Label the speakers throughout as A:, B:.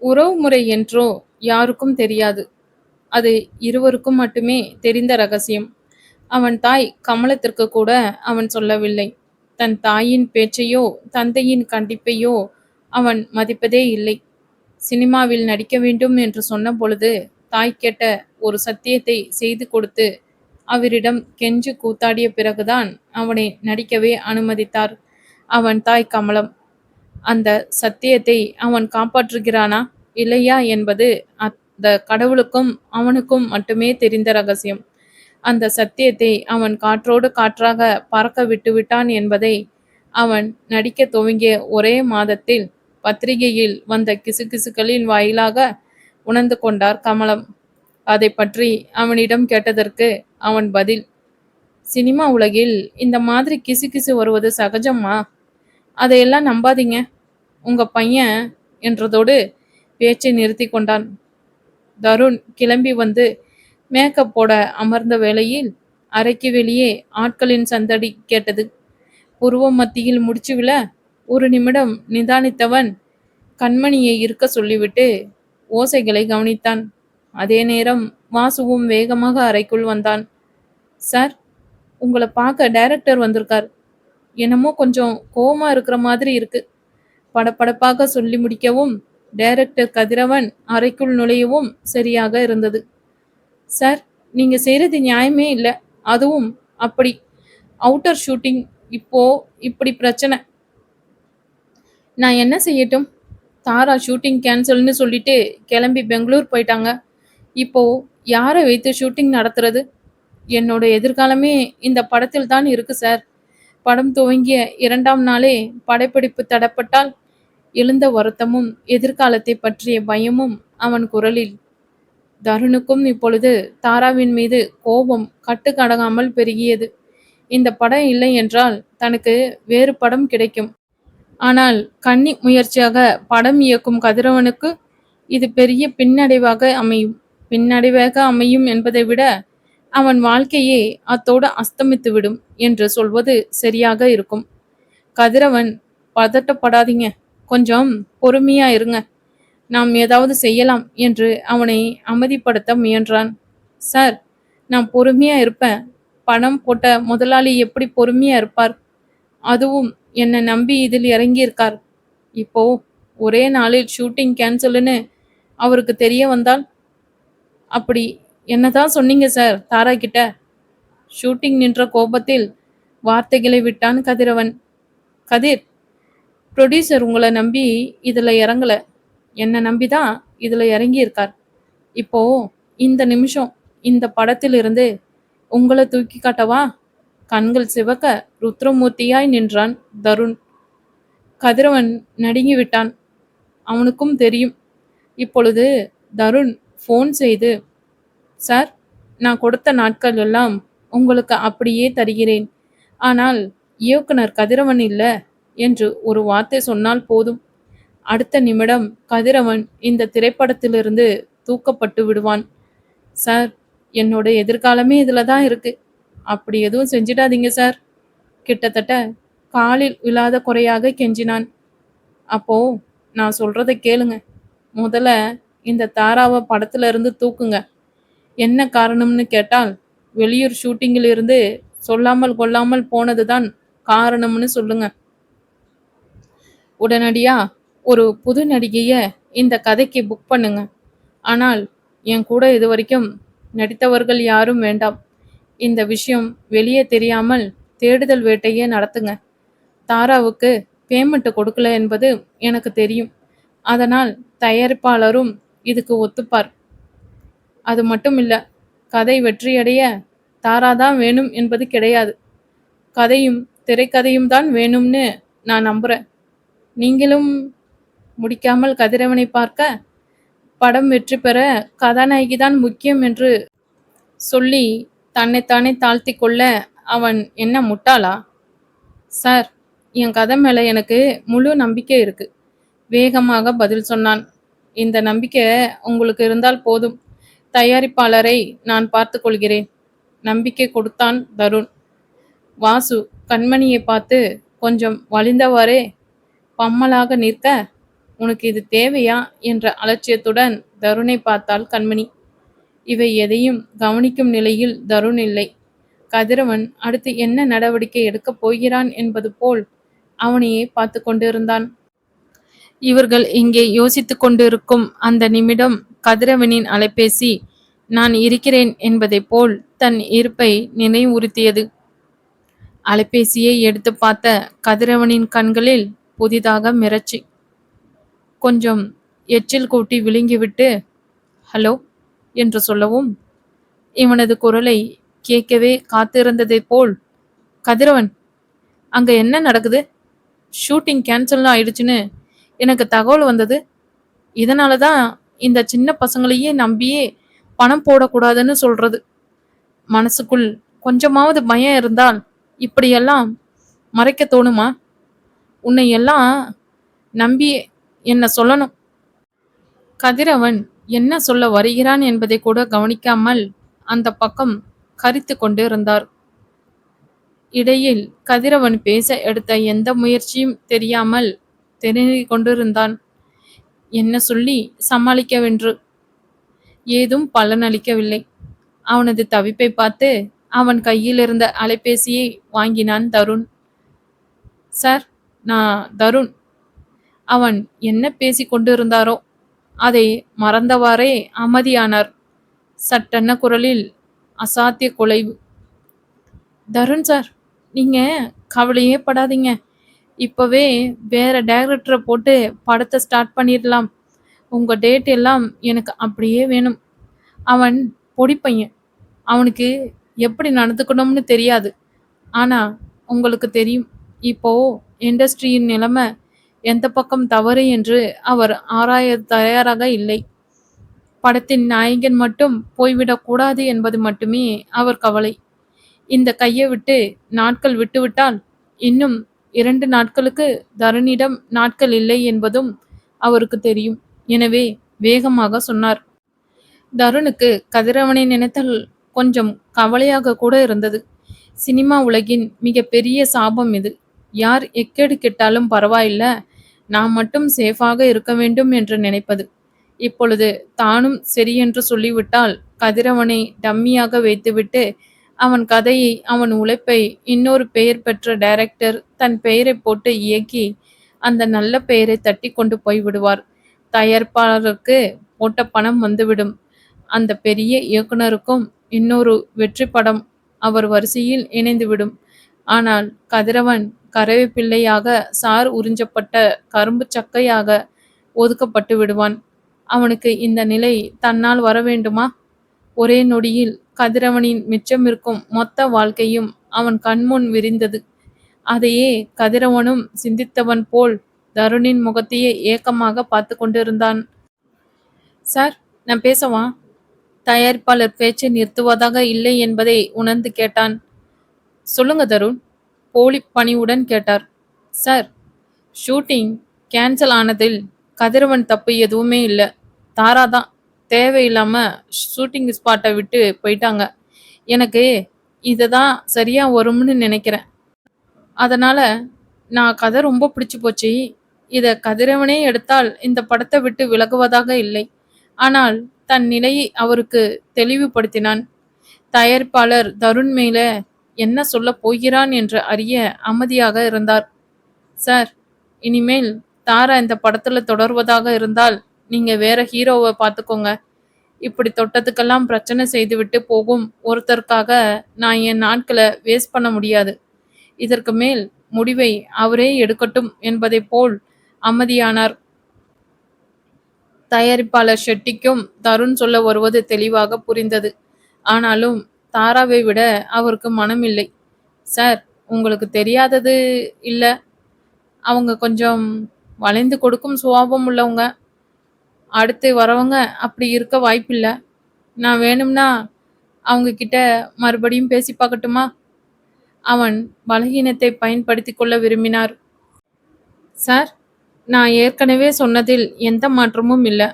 A: உறவுமுறை என்றோ யாருக்கும் தெரியாது. அது இருவருக்கும் மட்டுமே தெரிந்த ரகசியம். அவன் தாய் கமலத்திற்கு கூட அவன் சொல்லவில்லை. தன் தாயின் பேச்சையோ தந்தையின் கண்டிப்பையோ அவன் மதிப்பதே இல்லை. சினிமாவில் நடிக்க வேண்டும் என்று சொன்ன பொழுது தாய் கேட்ட ஒரு சத்தியத்தை செய்து கொடுத்து அவரிடம் கெஞ்சு கூத்தாடிய பிறகுதான் அவனை நடிக்கவே அனுமதித்தார் அவன் தாய் கமலம். அந்த சத்தியத்தை அவன் காப்பாற்றுகிறானா இல்லையா என்பது அந்த கடவுளுக்கும் அவனுக்கும் மட்டுமே தெரிந்த ரகசியம். அந்த சத்தியத்தை அவன் காற்றோடு காற்றாக பறக்க விட்டுவிட்டான் என்பதை அவன் நடிக்க துவங்கிய ஒரே மாதத்தில் பத்திரிகையில் வந்த கிசுகிசுக்களின் வாயிலாக உணர்ந்து கொண்டார் கமலம். அதை பற்றி அவனிடம் கேட்டதற்கு அவன் பதில், சினிமா உலகில் இந்த மாதிரி கிசுகிசு வருவது சகஜம்மா, அதையெல்லாம் நம்பாதீங்க உங்க பையன் என்றதோடு பேச்சை நிறுத்தி கொண்டான். தருண் கிளம்பி வந்து மேக்கப் போட அமர்ந்த வேளையில் அறைக்கு வெளியே ஆட்களின் சந்தடி கேட்டது. புருவம் மத்தியில் முடிச்சு விழ ஒரு நிமிடம் நிதானித்தவன் கண்மணியை இருக்க சொல்லிவிட்டு ஓசைகளை கவனித்தான். அதே நேரம் வாசுவும் வேகமாக அறைக்குள் வந்தான். சார், உங்களை பார்க்க டைரக்டர் வந்திருக்கார். என்னமோ கொஞ்சம் கோவமா இருக்கிற மாதிரி இருக்கு. படபடப்பாக சொல்லி முடிக்கவும் டைரக்டர் கதிரவன் அறைக்குள் நுழையவும் சரியாக இருந்தது. சார், நீங்க செய்யறது நியாயமே இல்லை. அதுவும் அப்படி அவுட்டர் ஷூட்டிங், இப்போ இப்படி பிரச்சனை. நான் என்ன செய்யட்டும்? தாரா ஷூட்டிங் கேன்சல்னு சொல்லிட்டு கிளம்பி பெங்களூர் போயிட்டாங்க. இப்போ யாரை வைத்து ஷூட்டிங் நடத்துறது? என்னோட எதிர்காலமே இந்த படத்தில் தான் இருக்கு சார். படம் துவங்கிய 2ஆம் நாளே படப்பிடிப்பு தடப்பட்டால் எழுந்த வருத்தமும் எதிர்காலத்தை பற்றிய பயமும் அவன் குரலில். தருணுக்கும் இப்பொழுது தாராவின் மீது கோபம் கட்டுக்கடங்காமல் பெருகியது. இந்த படம் இல்லை என்றால் தனக்கு வேறு படம் கிடைக்கும். ஆனால் கன்னி முயற்சியாக படம் இயக்கும் கதிரவனுக்கு இது பெரிய பின்னடைவாக அமையும் என்பதை விட அவன் வாழ்க்கையே அத்தோடு அஸ்தமித்துவிடும் என்று சொல்வது சரியாக இருக்கும். கதிரவன், பதட்டப்படாதீங்க, கொஞ்சம் பொறுமையா இருங்க, நாம் ஏதாவது செய்யலாம் என்று அவனை அமைதிப்படுத்த முயன்றான். சார், நான் பொறுமையா இருப்பேன். பணம் போட்ட முதலாளி எப்படி பொறுமையா இருப்பார்? அதுவும் என்னை நம்பி இதில் இறங்கியிருக்கார். இப்போ ஒரே நாளில் ஷூட்டிங் கேன்சல்னு அவருக்கு தெரிய வந்தால்? அப்படி என்னதான் சொன்னீங்க சார் தாரா கிட்ட? ஷூட்டிங் நின்ற கோபத்தில் வார்த்தைகளை விட்டான் கதிரவன். கதிர், ப்ரொடியூசர் உங்களை நம்பி இதில் இறங்கல, என்னை நம்பிதான் இதில் இறங்கியிருக்கார். இப்போ இந்த நிமிஷம் இந்த படத்திலிருந்து உங்களை தூக்கி காட்டவா? கண்கள் சிவக்க ருத்ரமூர்த்தியாய் நின்றான் தருண். கதிரவன் நடுங்கி விட்டான். அவனுக்கும் தெரியும். இப்பொழுது தருண் ஃபோன் செய்து, சார், நான் கொடுத்த நாட்கள் எல்லாம் உங்களுக்கு அப்படியே தருகிறேன். ஆனால் இயக்குனர் கதிரவன் இல்லை என்று ஒரு வார்த்தை சொன்னால் போதும். அடுத்த நிமிடம் கதிரவன் இந்த திரைப்படத்திலிருந்து தூக்கப்பட்டு விடுவான். சார், என்னோட எதிர்காலமே இதில் தான் இருக்கு. அப்படி எதுவும் செஞ்சிடாதீங்க சார். கிட்டத்தட்ட காலில் விழாத குறையாக கெஞ்சினான். அப்போ நான் சொல்றதை கேளுங்க. முதல்ல இந்த தாராவை படத்துல இருந்து தூக்குங்க. என்ன காரணம்னு கேட்டால் வெளியூர் ஷூட்டிங்கில் இருந்து சொல்லாமல் கொள்ளாமல் போனதுதான் காரணம்னு சொல்லுங்க. உடனடியா ஒரு புது நடிகைய இந்த கதைக்கு புக் பண்ணுங்க. ஆனால் என் கூட இது வரைக்கும் நடித்தவர்கள் யாரும் வேண்டாம். இந்த விஷயம் வெளியே தெரியாமல் தேடுதல் வேட்டையே நடத்துங்க. தாராவுக்கு பேமெண்ட் கொடுக்கல என்பது எனக்கு தெரியும். அதனால் தயாரிப்பாளரும் இதுக்கு ஒத்துப்பார். அது மட்டும் இல்ல, கதை வெற்றியடைய தாராதான் வேணும் என்பது கிடையாது. கதையும் திரைக்கதையும் தான் வேணும்னு நான் நம்புறேன். நீங்களும் முடிக்காமல் கதிரவனை பார்க்க, படம் வெற்றி பெற கதாநாயகி தான் முக்கியம் என்று சொல்லி தன்னைத்தானே தாழ்த்தி கொள்ள அவன் என்ன முட்டாளா? சார், என் கதை மேலே எனக்கு முழு நம்பிக்கை இருக்கு, வேகமாக பதில் சொன்னான். இந்த நம்பிக்கை உங்களுக்கு இருந்தால் போதும். தயாரிப்பாளரை நான் பார்த்து கொள்கிறேன். நம்பிக்கை கொடுத்தான் தருண். வாசு கண்மணியை பார்த்து கொஞ்சம் வலிந்தவாறே பம்மலாக நிற்க, உனக்கு இது தேவையா என்ற அலட்சியத்துடன் தருணை பார்த்தாள் கண்மணி. இவை எதையும் கவனிக்கும் நிலையில் தருண் இல்லை. கதிரவன் அடுத்து என்ன நடவடிக்கை எடுக்கப் போகிறான் என்பது போல் அவனையே பார்த்து கொண்டிருந்தான். இவர்கள் இங்கே யோசித்துக் கொண்டிருக்கும் அந்த நிமிடம் கதிரவனின் அலைபேசி நான் இருக்கிறேன் என்பதைப் போல் தன் இருப்பை நினைவுறுத்தியது. அலைபேசியை எடுத்து பார்த்த கதிரவனின் கண்களில் புதிதாக மிரட்சி. கொஞ்சம் எச்சில் கூட்டி விழுங்கிவிட்டு ஹலோ என்று சொல்லவும் இவனது குரலை கேட்கவே காத்திருந்ததைப் போல் கதிரவன், அங்க என்ன நடக்குது? ஷூட்டிங் கேன்சல் ஆயிடுச்சுன்னு எனக்கு தகவல் வந்தது. இதனால தான் இந்த சின்ன பசங்களையே நம்பியே பணம் போடக்கூடாதுன்னு சொல்றது. மனசுக்குள் கொஞ்சமாவது பயம் இருந்தால் இப்படியெல்லாம் மறைக்க தோணுமா? உன்னை எல்லாம் நம்பி என்ன சொல்லணும். கதிரவன் என்ன சொல்ல வருகிறான் என்பதை கூட கவனிக்காமல் அந்த பக்கம் கரித்து கொண்டு இருந்தார். இடையில் கதிரவன் பேச எடுத்த எந்த முயற்சியும் தெரியாமல் திணறிக் கொண்டிருந்தான். என்ன சொல்லி சமாளிக்கவென்று ஏதும் பலனளிக்கவில்லை. அவனது தவிப்பை பார்த்து அவன் கையில் இருந்த அலைபேசியை வாங்கினான் தருண். சார், நான் தருண். அவன் என்ன பேசிக் கொண்டிருந்தாரோ அதை மறந்தவாறே அமைதியானார். சட்டென்ன குரலில் அசாத்திய குலைவு. தருண் சார், நீங்க கவலையே படாதீங்க. இப்பவே வேற டைரக்டரை போட்டு படத்தை ஸ்டார்ட் பண்ணிடலாம். உங்க டேட் எல்லாம் எனக்கு அப்படியே வேணும். அவன் பொடி பையன். அவனுக்கு எப்படி நடந்துக்கணும்னு தெரியாது. ஆனா உங்களுக்கு தெரியும், இப்போ இண்டஸ்ட்ரியின் நிலைமை எந்த பக்கம் தவறு என்று அவர் ஆராய தயாராக இல்லை. படத்தின் நாயகன் மட்டும் போய்விடக்கூடாது என்பது மட்டுமே அவர் கவலை. இந்த கையை விட்டு நாட்கள் விட்டுவிட்டால் இன்னும் 2 நாட்களுக்கு தருணிடம் நாட்கள் இல்லை என்பதும் அவருக்கு தெரியும். எனவே வேகமாக சொன்னார். தருணுக்கு கதிரவனை நினைத்தால் கொஞ்சம் கவலையாக கூட இருந்தது. சினிமா உலகின் மிக பெரிய சாபம் இது. யார் எக்கேடு கெட்டாலும் பரவாயில்ல, நாம் மட்டும் சேஃபாக இருக்க வேண்டும் என்று நினைப்பது. இப்பொழுது தானும் சரியென்று சொல்லிவிட்டால் கதிரவனை டம்மியாக வைத்துவிட்டு அவன் கதையை, அவன் உழைப்பை இன்னொரு பெயர் பெற்ற டைரக்டர் தன் பெயரை போட்டு இயக்கி அந்த நல்ல பெயரை தட்டி கொண்டு போய்விடுவார். தயாரிப்பாளருக்கு போட்ட பணம் வந்துவிடும். அந்த பெரிய இயக்குனருக்கும் இன்னொரு வெற்றி படம் அவர் வரிசையில் இணைந்துவிடும். ஆனால் கதிரவன் கறவைப்பிள்ளையாக, சார் உறிஞ்சப்பட்ட கரும்பு சக்கையாக ஒதுக்கப்பட்டு விடுவான். அவனுக்கு இந்த நிலை தன்னால் வர வேண்டுமா? ஒரே நொடியில் கதிரவனின் மிச்சமிருக்கும் மொத்த வாழ்க்கையும் அவன் கண்முன் விரிந்தது. அதையே கதிரவனும் சிந்தித்தவன் போல் தருணின் முகத்தையே ஏக்கமாக பார்த்து கொண்டிருந்தான். சார், நான் பேசவா? தயாரிப்பாளர் பேச்சை நிறுத்துவதாக இல்லை என்பதை உணர்ந்து கேட்டான். சொல்லுங்க தருண், போலி பணிவுடன் கேட்டார். சார், ஷூட்டிங் கேன்சல் ஆனதில் கதிரவன் தப்பு எதுவுமே இல்லை. தாரா தான் தேவையில்லாம ஷூட்டிங் ஸ்பாட்டை விட்டு போயிட்டாங்க. எனக்கு இதை தான் சரியா வரும்னு நினைக்கிறேன். அதனால நான் கதை ரொம்ப பிடிச்சு போச்சு. இதை கதிரவனே எடுத்தால் இந்த படத்தை விட்டு விலகுவதாக இல்லை. ஆனால் தன் நிலையை அவருக்கு தெளிவுபடுத்தினான். தயாரிப்பாளர் தருண் மேல என்ன சொல்ல போகிறான் என்று அறிய அமைதியாக இருந்தார். சார், இனிமேல் தாரா இந்த படத்துல தொடர்வதாக இருந்தால் நீங்க வேற ஹீரோவை பார்த்துக்கோங்க. இப்படி தொட்டத்துக்கெல்லாம் பிரச்சனை செய்துவிட்டு போகும் ஒருத்தருக்காக நான் என் நாட்களை வேஸ்ட் பண்ண முடியாது. இதற்கு மேல் முடிவை அவரே எடுக்கட்டும் என்பதை போல் அமைதியானார். தயாரிப்பாளர் ஷெட்டிக்கும் தருண் சொல்ல வருவது தெளிவாக புரிந்தது. ஆனாலும் தாராவை விட அவருக்கு மனம் இல்லை. சார், உங்களுக்கு தெரியாதது இல்லை, அவங்க கொஞ்சம் வளைந்து கொடுக்கும் சுபாவம் உள்ளவங்க. அடுத்து வரவங்க அப்படி இருக்க வாய்ப்பில்லை. நான் வேணும்னா அவங்க கிட்ட மறுபடியும் பேசி பார்க்கட்டுமா? அவன் பலகீனத்தை பயன்படுத்தி கொள்ள விரும்பினார். சார், நான் ஏற்கனவே சொன்னதில் எந்த மாற்றமும் இல்லை.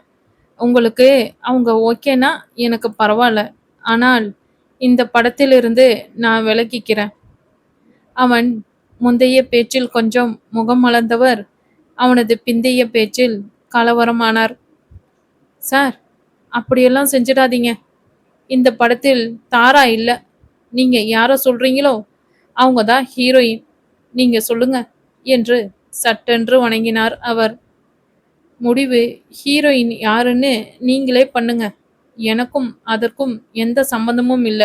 A: உங்களுக்கு அவங்க ஓகேனா எனக்கு பரவாயில்ல. ஆனால் இந்த படத்திலிருந்து நான் விலகிக்கிறேன். அவன் முந்தைய பேச்சில் கொஞ்சம் முகம் மலர்ந்தவர் அவனது பிந்தைய பேச்சில் கலவரமானார். சார், அப்படியெல்லாம் செஞ்சிடாதீங்க. இந்த படத்தில் தாரா இல்ல. நீங்க யார சொல்றீங்களோ அவங்க தான் ஹீரோயின். நீங்க சொல்லுங்க என்று சட்டென்று வணங்கினார் அவர். முடிவு ஹீரோயின் யாருன்னு நீங்களே பண்ணுங்க. எனக்கும் அதற்கும் எந்த சம்பந்தமும் இல்ல.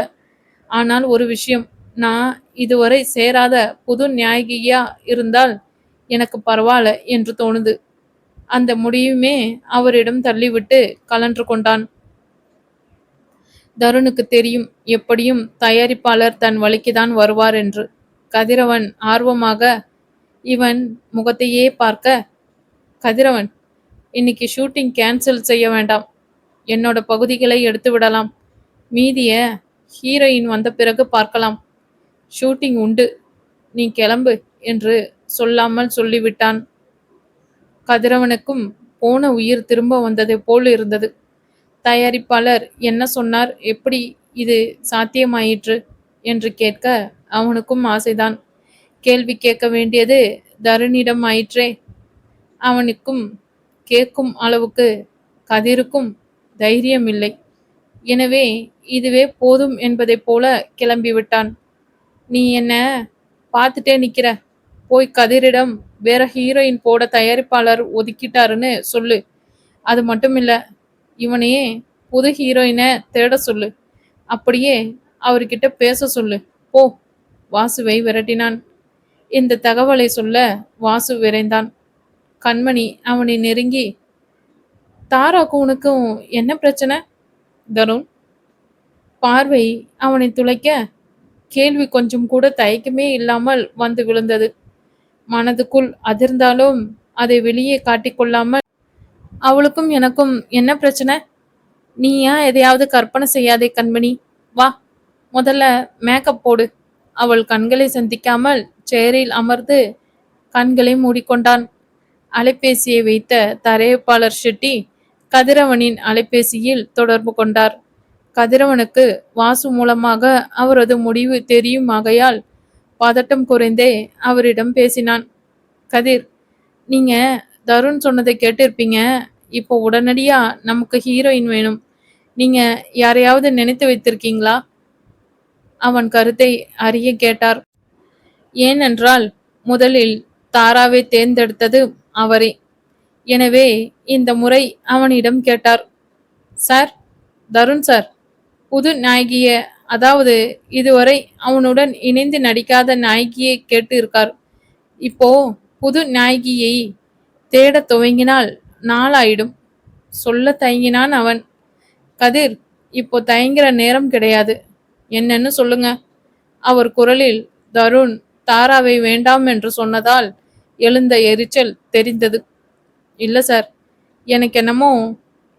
A: ஆனால் ஒரு விஷயம், நான் இதுவரை சேராத புது நாயகியா இருந்தால் எனக்கு பரவாயில்ல என்று தோணுது. அந்த முடிவுமே அவரிடம் தள்ளிவிட்டு கலன்று கொண்டான். தருணுக்கு தெரியும், எப்படியும் தயாரிப்பாளர் தன் வழிக்குதான் வருவார் என்று. கதிரவன் ஆர்வமாக இவன் முகத்தையே பார்க்க, கதிரவன், இன்னைக்கு ஷூட்டிங் கேன்சல் செய்ய வேண்டாம். என்னோட பகுதிகளை எடுத்து விடலாம். மீதிய ஹீரோயின் வந்த பிறகு பார்க்கலாம். ஷூட்டிங் உண்டு. நீ கிளம்பு என்று சொல்லாமல் சொல்லிவிட்டான். கதிரவனுக்கும் போன உயிர் திரும்ப வந்தது போல் இருந்தது. தயாரிப்பாளர் என்ன சொன்னார், எப்படி இது சாத்தியமாயிற்று என்று கேட்க அவனுக்கும் ஆசைதான். கேள்வி கேட்க வேண்டியது தருணிடம் ஆயிற்றே. அவனுக்கும் கேட்கும் அளவுக்கு கதிருக்கும் தைரியம் இல்லை. எனவே இதுவே போதும் என்பதைப் போல கிளம்பிவிட்டான். நீ என்ன பார்த்துட்டே நிக்கிற, போய் கதிரிடம் வேற ஹீரோயின் போட தயாரிப்பாளர் ஒதுக்கிட்டாருன்னு சொல்லு. அது மட்டும் இல்ல, இவனையே புது ஹீரோயினை தேட சொல்லு. அப்படியே அவர்கிட்ட பேச சொல்லு. போ. வாசுவை விரட்டினான். இந்த தகவலை சொல்ல வாசு விரைந்தான். கண்மணி அவனை நெருங்கி, தாராக்கும் உனக்கும் என்ன பிரச்சனை? தருண் பார்வை அவனை துளைக்க, கேள்வி கொஞ்சம் கூட தயக்கமே இல்லாமல் வந்து விழுந்தது. மனதுக்குள் அதிர்ந்தாலும் அதை வெளியே காட்டிக்கொள்ளாமல், அவளுக்கும் எனக்கும் என்ன பிரச்சனை? நீயா எதையாவது கற்பனை செய்யாதே கண்மணி. வா, முதல்ல மேக்கப் போடு. அவள் கண்களை சந்திக்காமல் சேரில் அமர்ந்து கண்களை மூடிக்கொண்டான். அலைபேசியை வைத்த தயாரிப்பாளர் ஷெட்டி கதிரவனின் அலைபேசியில் தொடர்பு கொண்டார். கதிரவனுக்கு வாசு மூலமாக அவரது முடிவு தெரியுமாகையால் பதட்டம் குறைந்தே அவரிடம் பேசினான். கதிர், நீங்க தருண் சொன்னதை கேட்டிருப்பீங்க. இப்போ உடனடியா நமக்கு ஹீரோயின் வேணும். நீங்க யாரையாவது நினைத்து வைத்திருக்கீங்களா? அவன் கருத்தை அறிய கேட்டார். ஏனென்றால் முதலில் தாராவை தேர்ந்தெடுத்தது அவரே. எனவே இந்த முறை அவனிடம் கேட்டார். சார், தருண் சார் புது நாயகிய, அதாவது இதுவரை அவனுடன் இணைந்து நடிக்காத நாயகியை கேட்டு இருக்கார். இப்போ புது நாயகியை தேட துவங்கினால் நாளாயிடும். சொல்ல தயங்கினான் அவன். கதிர், இப்போ தயங்குற நேரம் கிடையாது. என்னன்னு சொல்லுங்க. அவர் குரலில் தருண் தாராவை வேண்டாம் என்று சொன்னதால் எழுந்த எரிச்சல் தெரிந்தது. இல்ல சார், எனக்கு என்னமோ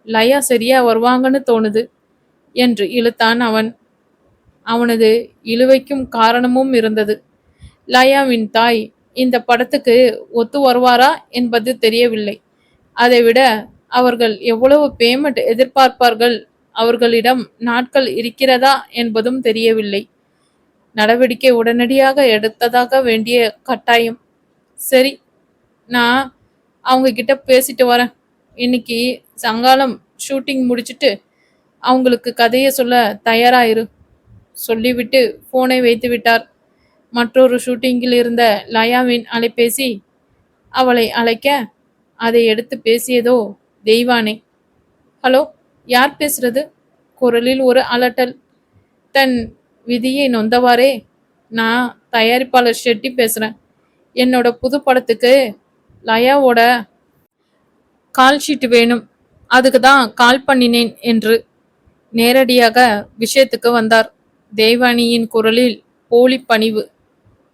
A: லயா சரியா வருவாங்கன்னு தோணுது என்று இழுத்தான் அவன். அவனது இழுவைக்கும் காரணமும் இருந்தது. லயாவின் தாய் இந்த படத்துக்கு ஒத்து வருவாரா என்பது தெரியவில்லை. அதைவிட அவர்கள் எவ்வளவு பேமெண்ட் எதிர்பார்ப்பார்கள், அவர்களிடம் நாட்கள் இருக்கிறதா என்பதும் தெரியவில்லை. நடவடிக்கை உடனடியாக எடுத்ததாக வேண்டிய கட்டாயம். சரி, நான் அவங்க கிட்ட பேசிட்டு வரேன். இன்னைக்கு சாயங்காலம் ஷூட்டிங் முடிச்சிட்டு அவங்களுக்கு கதையை சொல்ல தயாராயிரு சொல்லிவிட்டு போனை வைத்து விட்டார். மற்றொரு ஷூட்டிங்கில் இருந்த லயாவின் அலைபேசி அவளை அழைக்க, அதை எடுத்து பேசியதோ தெய்வானே. ஹலோ, யார் பேசுறது? குரலில் ஒரு அலட்டல். தன் விதியை நொந்தவாறே, நான் தயாரிப்பாளர் ஷெட்டி பேசுறேன். என்னோட புது படத்துக்கு லயாவோட கால் ஷீட் வேணும். அதுக்கு தான் கால் பண்ணினேன் என்று நேரடியாக விஷயத்துக்கு வந்தார். தேவானியின் குரலில் போலி பணிவு.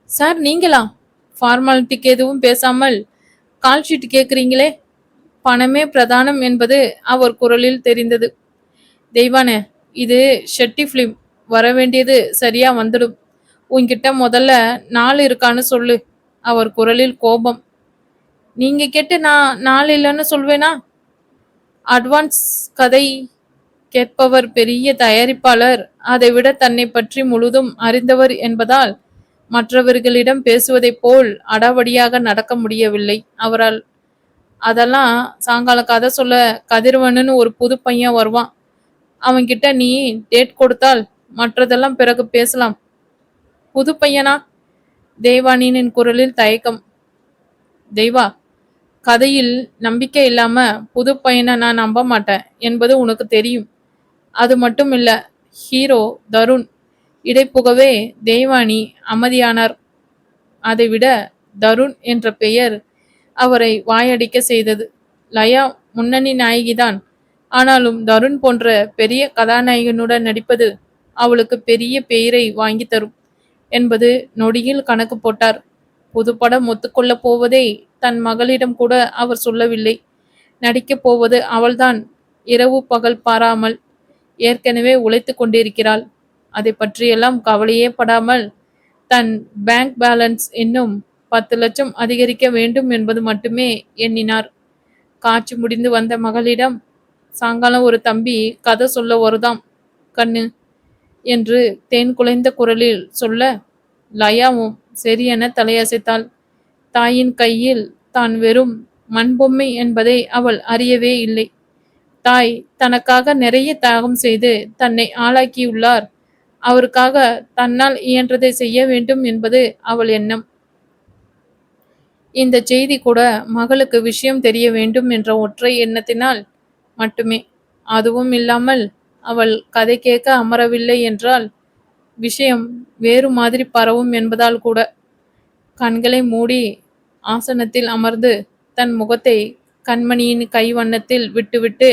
A: சார், நீங்களா? ஃபார்மாலிட்டிக்கு எதுவும் பேசாமல் கால் ஷீட் கேட்குறீங்களே. பணமே பிரதானம் என்பது அவர் குரலில் தெரிந்தது. தெய்வானே, இது ஷெட்டி ஃபிலிம். வரவேண்டியது சரியா வந்துடும். உன்கிட்ட முதல்ல நாள் இருக்கான்னு சொல்லு. அவர் குரலில் கோபம். நீங்க கேட்டு நான் நாள் இல்லைன்னு சொல்வேனா? அட்வான்ஸ் கதை கேட்பவர் பெரிய தயாரிப்பாளர். அதைவிட தன்னை பற்றி முழுதும் அறிந்தவர் என்பதால் மற்றவர்களிடம் பேசுவதைப் போல் அடாவடியாக நடக்க முடியவில்லை அவரால். அதெல்லாம் சாயங்காலம் கதை சொல்ல கதிரவனுன்னு ஒரு புது பையன் வருவான். அவன்கிட்ட நீ டேட் கொடுத்தால் மற்றதெல்லாம் பிறகு பேசலாம். புது பையனா? தேவானியின் குரலில் தயக்கம். தெய்வா, கதையில் நம்பிக்கை இல்லாம புது பையனை நான் நம்ப மாட்டேன் என்பது உனக்கு தெரியும். அது மட்டும் இல்ல, ஹீரோ தருண் இடைப்புகவே தெய்வானி அமைதியானார். அதைவிட தருண் என்ற பெயர் அவரை வாயடிக்க செய்தது. லயா முன்னணி நாயகிதான். ஆனாலும் தருண் போன்ற பெரிய கதாநாயகனுடன் நடிப்பது அவளுக்கு பெரிய பெயரை வாங்கி தரும் என்பது நொடியில் கணக்கு போட்டார். புதுப்படம் ஒத்துக்கொள்ளப் போவதை தன் மகளிடம் கூட அவர் சொல்லவில்லை. நடிக்கப் போவது அவள்தான். இரவு பகல் பாராமல் ஏற்கனவே உழைத்து கொண்டிருக்கிறாள். அதை பற்றியெல்லாம் கவலையே படாமல் தன் பேங்க் பேலன்ஸ் இன்னும் 10 லட்சம் அதிகரிக்க வேண்டும் என்பது மட்டுமே எண்ணினார். காட்சி முடிந்து வந்த மகளிடம், சாயங்காலம் ஒரு தம்பி கதை சொல்ல வருதாம் கண்ணு என்று தேன் குலைந்த குரலில் சொல்ல, லயாவும் சரியென தலையசைத்தாள். தாயின் கையில் தான் வெறும் மண்பொம்மை என்பதை அவள் அறியவே இல்லை. தாய் தனக்காக நிறைய தியாகம் செய்து தன்னை ஆளாக்கியுள்ளார். அவருக்காக தன்னால் இயன்றதை செய்ய வேண்டும் என்பது அவள் எண்ணம். இந்த செய்தி கூட மகளுக்கு விஷயம் தெரிய வேண்டும் என்ற ஒற்றை எண்ணத்தினால் மட்டுமே. அதுவும் இல்லாமல் அவள் கதை கேட்க அமரவில்லை என்றால் விஷயம் வேறு மாதிரி பரவும் என்பதால் கூட. கண்களை மூடி ஆசனத்தில் அமர்ந்து தன் முகத்தை கண்மணியின் கைவண்ணத்தில் விட்டுவிட்டு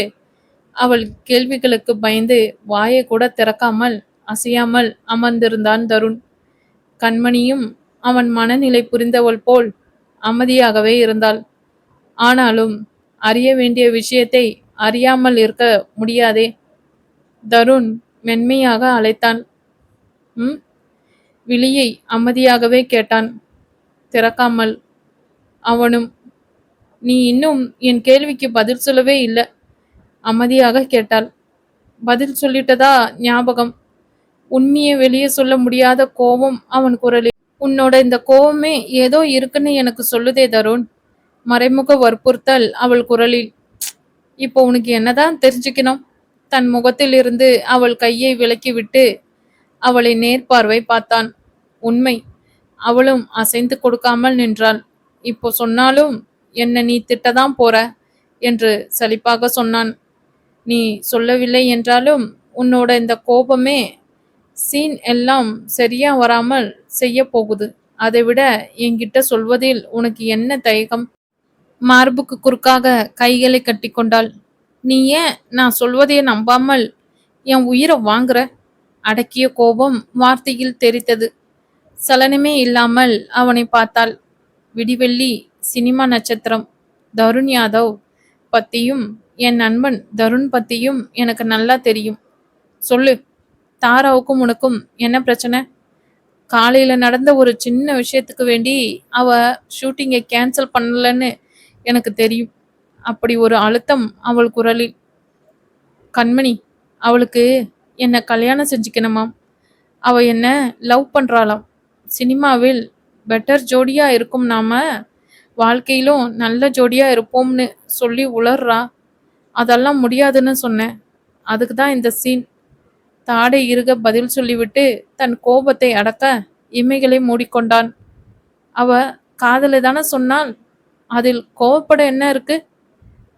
A: அவள் கேள்விகளுக்கு பயந்து வாயை கூட திறக்காமல் அசையாமல் அமர்ந்திருந்தான் தருண். கண்மணியும் அவன் மனநிலை புரிந்தவள் போல் அமைதியாகவே இருந்தாள். ஆனாலும் அறிய வேண்டிய விஷயத்தை அறியாமல் இருக்க முடியாதே. தருண் மென்மையாக அழைத்தான். ம். விழியை அமைதியாகவே கேட்டான், திறக்காமல். அவனும், நீ இன்னும் என் கேள்விக்கு பதில் சொல்லவே இல்லை. அமைதியாக கேட்டாள். பதில் சொல்லிட்டதா ஞாபகம். உண்மையை வெளியே சொல்ல முடியாத கோபம் அவன் குரலில். உன்னோட இந்த கோபமே ஏதோ இருக்குன்னு எனக்கு சொல்லுதே தருண். மறைமுக வற்புறுத்தல் அவள் குரலில். இப்போ உனக்கு என்னதான் தெரிஞ்சுக்கணும்? தன் முகத்தில் இருந்து அவள் கையை விலக்கிவிட்டு அவளை நேர்பார்வை பார்த்தான். உண்மை. அவளும் அசைந்து கொடுக்காமல் நின்றாள். இப்போ சொன்னாலும் என்ன நீ திட்டதான் போற என்று சலிப்பாக சொன்னான். நீ சொல்லவில்லை என்றாலும் உன்னோட இந்த கோபமே சீன் எல்லாம் சரியா வராமல் செய்ய போகுது. அதைவிட என்கிட்ட சொல்வதில் உனக்கு என்ன தயக்கம்? மார்புக்கு குறுக்காக கைகளை கட்டி கொண்டாள். நீ ஏன் நான் சொல்வதையே நம்பாமல் என் உயிரை வாங்குற? அடக்கிய கோபம் வார்த்தையில் தெரித்தது. சலனமே இல்லாமல் அவனை பார்த்தாள். விடிவெள்ளி சினிமா நட்சத்திரம் தருண் யாதவ் பத்தியும் என் நண்பன் தருண் பத்தியும் எனக்கு நல்லா தெரியும். சொல்லு, தாராவுக்கும் உனக்கும் என்ன பிரச்சனை? காலையில நடந்த ஒரு சின்ன விஷயத்துக்கு வேண்டி அவ ஷூட்டிங்கை கேன்சல் பண்ணலன்னு எனக்கு தெரியும். அப்படி ஒரு அழுத்தம் அவள் குரலில். கண்மணி, அவளுக்கு என்ன கல்யாணம் செஞ்சுக்கணுமாம். அவ என்ன லவ் பண்றாளாம். சினிமாவில் பெட்டர் ஜோடியா இருக்கும் நாம, வாழ்க்கையிலும் நல்ல ஜோடியா இருப்போம்னு சொல்லி உளர்றா. அதெல்லாம் முடியாதுன்னு சொன்னேன். அதுக்கு தான் இந்த சீன். தாடை இறுக பதில் சொல்லிவிட்டு தன் கோபத்தை அடக்க இமைகளை மூடிக்கொண்டான். அவ காதலை தானே சொன்னாள். அதில் கோபப்பட என்ன இருக்கு?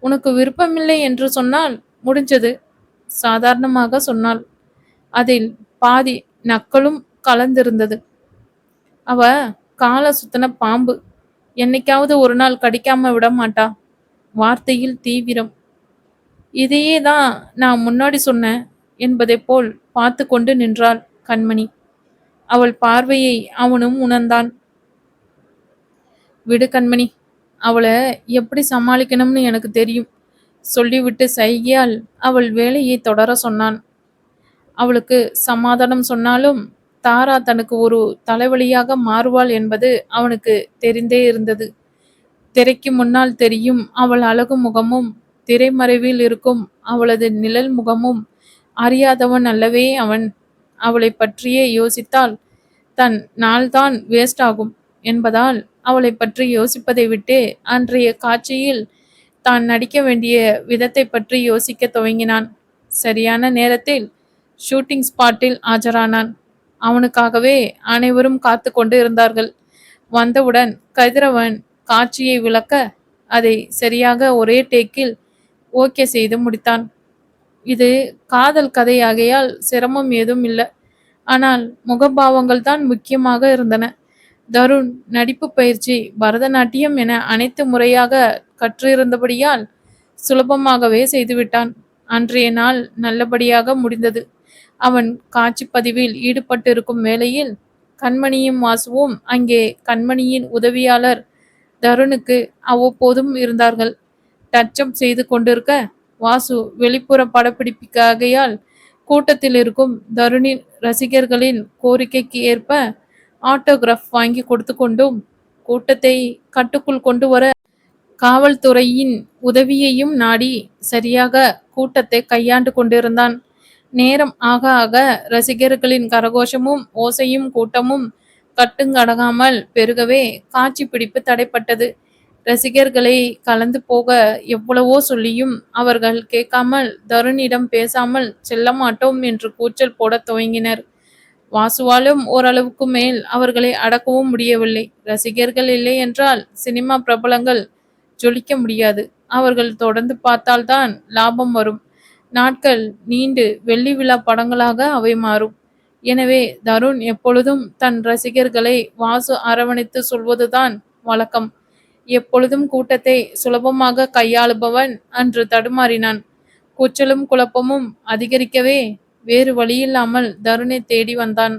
A: உனக்கு விருப்பமில்லை என்று சொன்னால் முடிஞ்சது. சாதாரணமாக சொன்னாள். அதில் பாதி நக்கலும் கலந்திருந்தது. அவ காலை சுத்தின பாம்பு. என்னைக்காவது ஒரு நாள் கடிக்காம விட மாட்டா. வார்த்தையில் தீவிரம். இதையே தான் நான் முன்னாடி சொன்னேன் என்பதை போல் பார்த்து கொண்டு நின்றாள் கண்மணி. அவள் பார்வையை அவனும் உணர்ந்தான். விடு கண்மணி, அவளை எப்படி சமாளிக்கணும்னு எனக்கு தெரியும் சொல்லிவிட்டு சைகையால் அவள் வேலையை தொடர சொன்னான். அவளுக்கு சமாதானம் சொன்னாலும் தாரா தனக்கு ஒரு தலைவலியாக மாறுவாள் என்பது அவனுக்கு தெரிந்தே இருந்தது. திரைக்கு முன்னால் தெரியும் அவள் அழகு முகமும் திரைமறைவில் இருக்கும் அவளது நிழல் முகமும் அறியாதவன் அல்லவே அவன். அவளை பற்றியே யோசித்தால் தன் நாள்தான் வேஸ்ட் ஆகும் என்பதால் அவளை பற்றி யோசிப்பதை விட்டு அன்றைய காட்சியில் தான் நடிக்க வேண்டிய விதத்தை பற்றி யோசிக்க துவங்கினான். சரியான நேரத்தில் ஷூட்டிங் ஸ்பாட்டில் ஆஜரானான். அவனுக்காகவே அனைவரும் காத்து கொண்டு இருந்தார்கள். வந்தவுடன் கதிரவன் காட்சியை விளக்க அதை சரியாக ஒரே டேக்கில் ஓகே செய்து முடித்தான். இது காதல் கதையாகையால் சிரமம் ஏதும் இல்லை. ஆனால் முகபாவங்கள் தான் முக்கியமாக இருந்தன. தருண் நடிப்பு பயிற்சி, பரதநாட்டியம் என அனைத்து முறையாக கற்றிருந்தபடியால் சுலபமாகவே செய்துவிட்டான். அன்றைய நாள் நல்லபடியாக முடிந்தது. அவன் காட்சிப்பதிவில் ஈடுபட்டிருக்கும் வேளையில் கண்மணியும் வாசுவும் அங்கே கண்மணியின் உதவியாளர் தருணுக்கு அவ்வப்போதும் இருந்தார்கள். டச்சப் செய்து கொண்டிருக்க வாசு வெளிப்புற படப்பிடிப்புக்காகையால் கூட்டத்தில் இருக்கும் தருணின் ரசிகர்களின் கோரிக்கைக்கு ஏற்ப ஆட்டோகிராஃப் வாங்கி கொடுத்து கொண்டும் கூட்டத்தை கட்டுக்குள் கொண்டு வர காவல்துறையின் உதவியையும் நாடி சரியாக கூட்டத்தை கையாண்டு கொண்டிருந்தான். நேரம் ஆக ஆக ரசிகர்களின் கரகோஷமும் ஓசையும் கூட்டமும் கட்டுங்கடங்காமல் பெருகவே காட்சி பிடிப்பு தடைப்பட்டது. ரசிகர்களை கலந்து போக எவ்வளவோ சொல்லியும் அவர்கள் கேட்காமல் தருணிடம் பேசாமல் செல்ல மாட்டோம் என்று கூச்சல் போடத் துவங்கினர். வாசுவாலும் ஓரளவுக்கு மேல் அவர்களை அடக்கவும் முடியவில்லை. ரசிகர்கள் இல்லை என்றால் சினிமா பிரபலங்கள் ஜொலிக்க முடியாது. அவர்கள் தொடர்ந்து பார்த்தால்தான் லாபம் வரும். நாட்கள் நீண்டு வெள்ளி விழா படங்களாக அவை மாறும். எனவே தருண் எப்பொழுதும் தன் ரசிகர்களை வாசு அரவணைத்து சொல்வதுதான் வழக்கம். எப்பொழுதும் கூட்டத்தை சுலபமாக கையாளுபவன் அன்று தடுமாறினான். கூச்சலும் குழப்பமும் அதிகரிக்கவே வேறு வழியில்லாமல் தருணை தேடி வந்தான்.